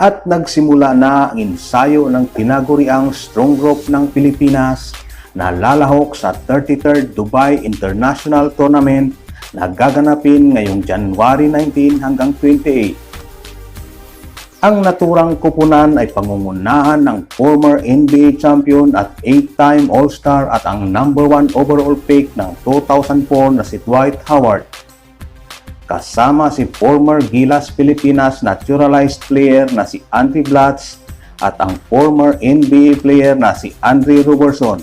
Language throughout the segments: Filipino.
at nagsimula na ang ensayo ng tinaguriang Strong Group ng Pilipinas na lalahok sa 33rd Dubai International Tournament na gaganapin ngayong January 19 hanggang 28. Ang naturang kupunan ay pangungunahan ng former NBA champion at 8-time All-Star at ang number 1 overall pick ng 2004 na si Dwight Howard. Kasama si former Gilas Pilipinas naturalized player na si Andy Blatz at ang former NBA player na si Andre Robertson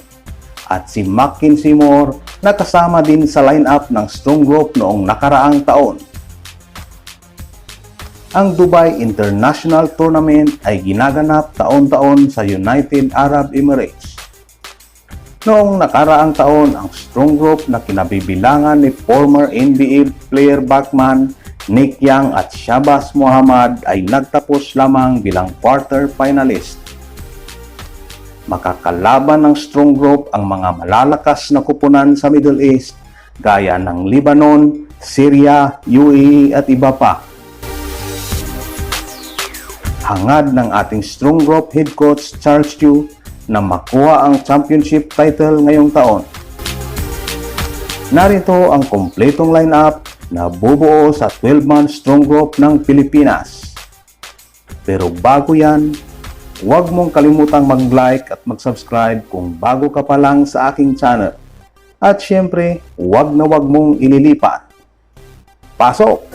at si Mackenzie Moore na kasama din sa lineup ng Strong Group noong nakaraang taon. Ang Dubai International Tournament ay ginaganap taon-taon sa United Arab Emirates. Noong nakaraang taon, ang Strong Group na kinabibilangan ni former NBA player backman Nick Young at Shabazz Muhammad ay nagtapos lamang bilang quarter finalist. Makakalaban ng Strong Group ang mga malalakas na kupunan sa Middle East gaya ng Lebanon, Syria, UAE at iba pa. Hangad ng ating Strong Group head coach Charles Yu na makuha ang championship title ngayong taon. Narito ang kompletong lineup na bubuo sa 12-man Strong Group ng Pilipinas. Pero bago yan, huwag mong kalimutang mag-like at mag-subscribe kung bago ka pa lang sa aking channel. At syempre, huwag na huwag mong ililipat. Pasok!